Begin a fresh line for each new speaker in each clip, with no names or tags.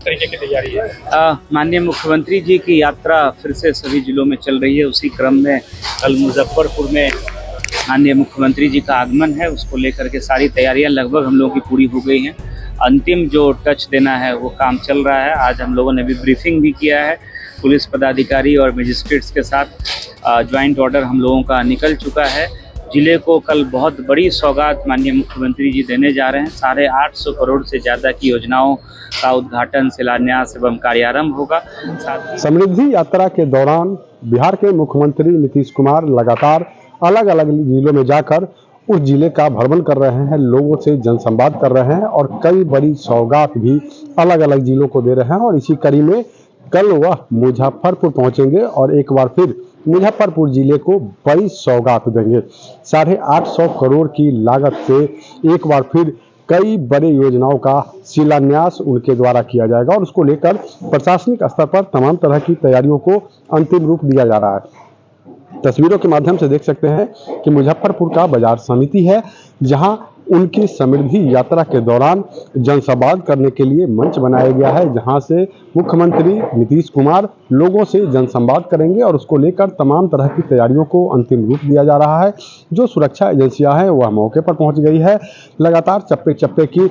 तरीके की तैयारी है?
माननीय मुख्यमंत्री जी की यात्रा फिर से सभी जिलों में चल रही है। उसी क्रम में कल मुजफ्फरपुर में माननीय मुख्यमंत्री जी का आगमन है, उसको लेकर के सारी तैयारियां लगभग हम लोगों की पूरी हो गई हैं। अंतिम जो टच देना है वो काम चल रहा है। आज हम लोगों ने भी ब्रीफिंग भी किया है पुलिस पदाधिकारी और मजिस्ट्रेट्स के साथ। ज्वाइंट ऑर्डर हम लोगों का निकल चुका है। जिले को कल बहुत बड़ी सौगात माननीय मुख्यमंत्री जी देने जा रहे हैं। 850 करोड़ से ज़्यादा की योजनाओं का उद्घाटन, शिलान्यास एवं कार्यारंभ होगा।
समृद्धि यात्रा के दौरान बिहार के मुख्यमंत्री नीतीश कुमार लगातार अलग अलग जिलों में जाकर उस जिले का भ्रमण कर रहे हैं, लोगों से जनसंवाद कर रहे हैं और कई बड़ी सौगात भी अलग अलग जिलों को दे रहे हैं। और इसी कड़ी में कल वह मुजफ्फरपुर पहुंचेंगे और एक बार फिर मुजफ्फरपुर जिले को बड़ी सौगात देंगे। 850 करोड़ की लागत से एक बार फिर कई बड़े योजनाओं का शिलान्यास उनके द्वारा किया जाएगा और उसको लेकर प्रशासनिक स्तर पर तमाम तरह की तैयारियों को अंतिम रूप दिया जा रहा है। तस्वीरों के माध्यम से देख सकते हैं कि मुजफ्फरपुर का बाजार समिति है, जहां उनकी समृद्धि यात्रा के दौरान जनसंवाद करने के लिए मंच बनाया गया है, जहां से मुख्यमंत्री नीतीश कुमार लोगों से जनसंवाद करेंगे और उसको लेकर तमाम तरह की तैयारियों को अंतिम रूप दिया जा रहा है। जो सुरक्षा एजेंसियां हैं वह मौके पर पहुंच गई है। लगातार चप्पे चप्पे की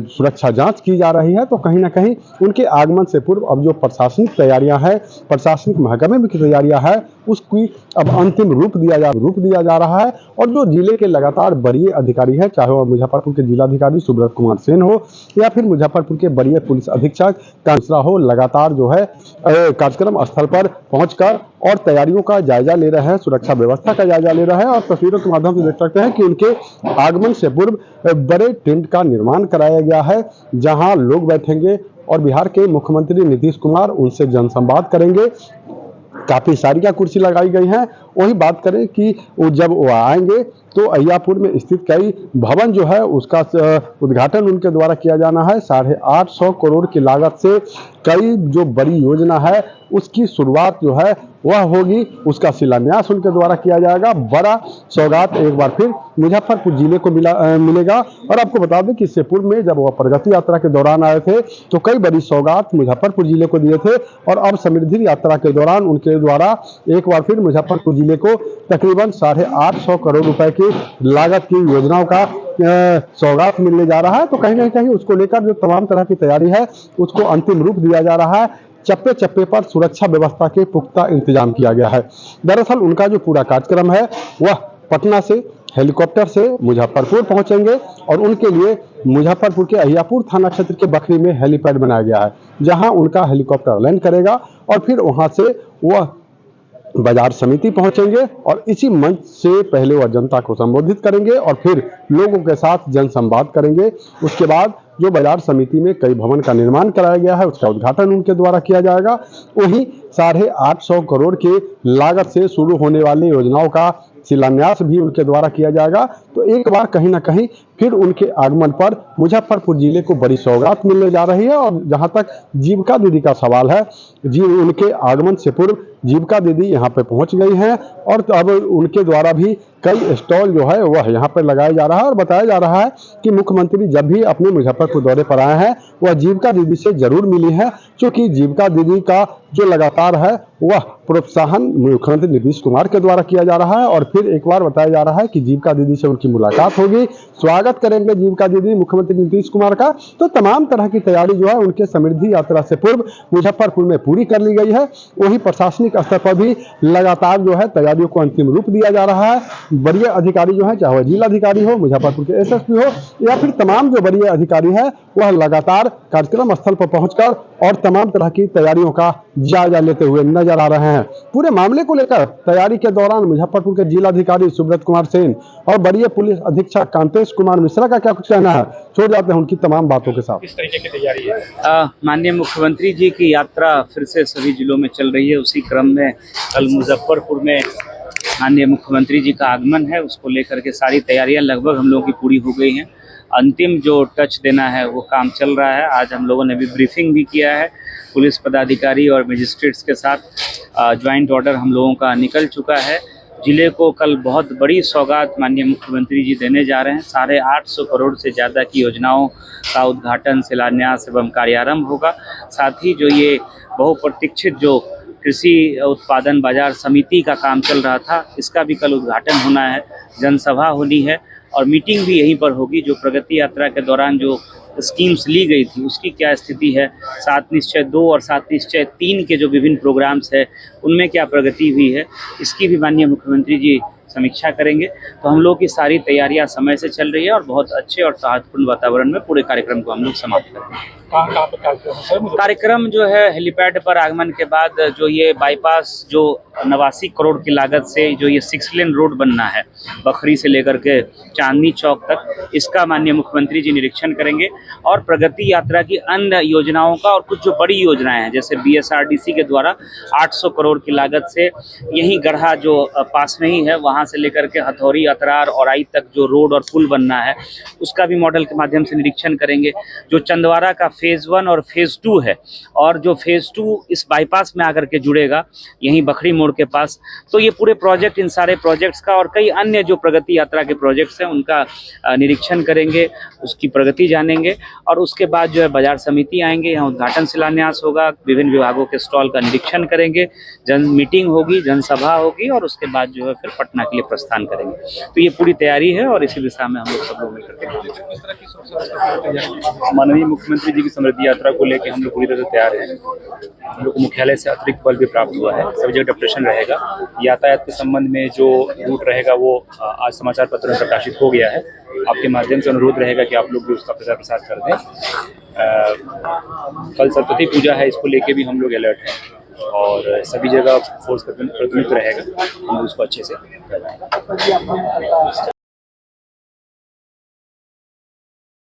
सुरक्षा जांच की जा रही है। तो कहीं ना कहीं उनके आगमन से पूर्व अब जो प्रशासनिक तैयारियां हैं, प्रशासनिक महकमे की तैयारियां हैं, उसकी अब अंतिम रूप दिया जा रहा है। और जो जिले के लगातार वरीय अधिकारी हैं, चाहे वह मुजफ्फरपुर के जिलाधिकारी सुब्रत कुमार सेन हो या फिर मुजफ्फरपुर के वरीय पुलिस अधीक्षक कांसरा हो, लगातार जो है कार्यक्रम स्थल पर पहुंचकर और तैयारियों का जायजा ले रहे हैं, सुरक्षा व्यवस्था का जायजा ले रहे हैं। और तस्वीरों के माध्यम से देख सकते हैं कि उनके आगमन से पूर्व बड़े टेंट का निर्माण कराया गया है, जहां लोग बैठेंगे और बिहार के मुख्यमंत्री नीतीश कुमार उनसे जनसंवाद करेंगे। काफी सारी कुर्सी लगाई गई हैं। वही बात करें कि जब वो आएंगे तो अय्यापुर में स्थित कई भवन जो है उसका उद्घाटन उनके द्वारा किया जाना है। 850 करोड़ की लागत से कई जो बड़ी योजना है उसकी शुरुआत जो है वह होगी, उसका शिलान्यास उनके द्वारा किया जाएगा। बड़ा सौगात एक बार फिर मुजफ्फरपुर जिले को मिलेगा। और आपको बता दें कि इससे पूर्व में जब वह प्रगति यात्रा के दौरान आए थे तो कई बड़ी सौगात मुजफ्फरपुर जिले को दिए थे और अब समृद्धि यात्रा के दौरान उनके द्वारा एक बार फिर मुजफ्फरपुर जिले को तकरीबन 850 करोड़ रुपए की लागत की योजनाओं का सौगात मिलने जा रहा है। तो कहीं ना कहीं उसको लेकर जो तमाम तरह की तैयारी है उसको अंतिम रूप दिया जा रहा है। चप्पे चप्पे पर सुरक्षा व्यवस्था के पुख्ता इंतजाम किया गया है। दरअसल उनका जो पूरा कार्यक्रम है वह पटना से हेलीकॉप्टर से मुजफ्फरपुर पहुंचेंगे और उनके लिए मुजफ्फरपुर के अहियापुर थाना क्षेत्र के बखरी में हेलीपैड बनाया गया है, जहां उनका हेलीकॉप्टर लैंड करेगा और फिर वहां से वह बाजार समिति पहुंचेंगे और इसी मंच से पहले वह जनता को संबोधित करेंगे और फिर लोगों के साथ जनसंवाद करेंगे। उसके बाद जो बाजार समिति में कई भवन का निर्माण कराया गया है उसका उद्घाटन उनके द्वारा किया जाएगा। वहीं 850 करोड़ की लागत से शुरू होने वाली योजनाओं का शिलान्यास भी उनके द्वारा किया जाएगा। तो एक बार कहीं ना कहीं फिर उनके आगमन पर मुजफ्फरपुर जिले को बड़ी सौगात मिलने जा रही है। और जहां तक जीविका दीदी का सवाल है, जी उनके आगमन से पूर्व जीविका दीदी यहां पे पहुंच गई हैं और अब उनके द्वारा भी कई स्टॉल जो है वह यहाँ पर लगाया जा रहा है। और बताया जा रहा है कि मुख्यमंत्री जब भी अपने मुजफ्फरपुर दौरे पर आए हैं वह जीविका दीदी से जरूर मिली है, क्योंकि जीविका दीदी का जो लगातार है वह प्रोत्साहन मुख्यमंत्री नीतीश कुमार के द्वारा किया जा रहा है। और फिर एक बार बताया जा रहा है कि जीविका दीदी से उनकी मुलाकात होगी, स्वागत करेंगे जीविका दीदी मुख्यमंत्री नीतीश कुमार का। तो तमाम तरह की तैयारी जो है उनके समृद्धि यात्रा से पूर्व मुजफ्फरपुर में पूरी कर ली गई है। वही प्रशासनिक स्तर पर भी लगातार जो है तैयारियों को अंतिम रूप दिया जा रहा है। वरीय अधिकारी जो है, चाहे वह जिलाधिकारी हो, मुजफ्फरपुर के एसएसपी हो या फिर तमाम जो वरीय अधिकारी है वह लगातार कार्यक्रम स्थल पर पहुंचकर और तमाम तरह की तैयारियों का जायजा लेते हुए नजर आ रहे हैं। पूरे मामले को लेकर तैयारी के दौरान मुजफ्फरपुर के जिलाधिकारी सुब्रत कुमार सेन और वरीय पुलिस अधीक्षक कांतेश कुमार मिश्रा का क्या कुछ कहना है, छोड़ जाते हैं उनकी तमाम बातों के साथ।
किस तरीके की तैयारी है?
माननीय मुख्यमंत्री जी की यात्रा फिर से सभी जिलों में चल रही है। उसी क्रम में कल मुजफ्फरपुर में माननीय मुख्यमंत्री जी का आगमन है, उसको लेकर के सारी तैयारियां लगभग हम लोगों की पूरी हो गई हैं। अंतिम जो टच देना है वो काम चल रहा है। आज हम लोगों ने भी ब्रीफिंग भी किया है पुलिस पदाधिकारी और मजिस्ट्रेट्स के साथ। ज्वाइंट ऑर्डर हम लोगों का निकल चुका है। जिले को कल बहुत बड़ी सौगात माननीय मुख्यमंत्री जी देने जा रहे हैं। 850 करोड़ से ज़्यादा की योजनाओं का उद्घाटन, शिलान्यास एवं कार्यारंभ होगा। साथ ही जो ये बहुप्रतीक्षित जो कृषि उत्पादन बाजार समिति का काम चल रहा था, इसका भी कल उद्घाटन होना है, जनसभा होनी है और मीटिंग भी यहीं पर होगी। जो प्रगति यात्रा के दौरान जो स्कीम्स ली गई थी उसकी क्या स्थिति है, 7 निश्चय 2 और 7 निश्चय 3 के जो विभिन्न प्रोग्राम्स है उनमें क्या प्रगति हुई है, इसकी भी माननीय मुख्यमंत्री जी समीक्षा करेंगे। तो हम लोग की सारी तैयारियां समय से चल रही है और बहुत अच्छे और सौहार्दपूर्ण वातावरण में पूरे कार्यक्रम को हम लोग समाप्त करेंगे।
कहाँ पे कार्यक्रम है सर?
कार्यक्रम जो है हेलीपैड पर आगमन के बाद जो ये बाईपास जो 89 करोड़ की लागत से जो ये 6 लेन रोड बनना है बखरी से लेकर के चांदनी चौक तक, इसका माननीय मुख्यमंत्री जी निरीक्षण करेंगे और प्रगति यात्रा की अन्य योजनाओं का और कुछ जो बड़ी योजनाएं हैं जैसे BSRDC के द्वारा 800 करोड़ की लागत से यही गढ़ा जो पास में ही है वहाँ से लेकर के हथौड़ी, अतरार और आई तक जो रोड और पुल बनना है उसका भी मॉडल के माध्यम से निरीक्षण करेंगे। जो चंदवारा का फेज़ 1 और फेज़ 2 है और जो फेज़ 2 इस बाईपास में आकर के जुड़ेगा यहीं बखरी मोड़ के पास, तो ये पूरे प्रोजेक्ट, इन सारे प्रोजेक्ट्स का और कई अन्य जो प्रगति यात्रा के प्रोजेक्ट्स हैं उनका निरीक्षण करेंगे, उसकी प्रगति जानेंगे और उसके बाद जो है बाजार समिति आएंगे, यहाँ उद्घाटन शिलान्यास होगा, विभिन्न विभागों के स्टॉल का निरीक्षण करेंगे, जन मीटिंग होगी, जनसभा होगी और उसके बाद जो है फिर पटना के लिए प्रस्थान करेंगे। तो ये पूरी तैयारी है और इसी दिशा में हम लोग सब लोग मिलकर
माननीय मुख्यमंत्री जी की समृद्धि यात्रा को लेकर हम लोग पूरी तरह से तैयार हैं। हम लोग को मुख्यालय से अतिरिक्त बल भी प्राप्त हुआ है, सभी जगह डेपुटेशन रहेगा। यातायात के संबंध में जो रूट रहेगा वो आज समाचार पत्र में प्रकाशित हो गया है। आपके माध्यम से अनुरोध रहेगा कि आप लोग भी उसका प्रचार प्रसार कर दें। कल सरस्वती पूजा है, इसको लेके भी हम लोग अलर्ट हैं और सभी जगह फोर्स प्रतिनिधित्व रहेगा, हम लोग उसको अच्छे से करवाएंगे।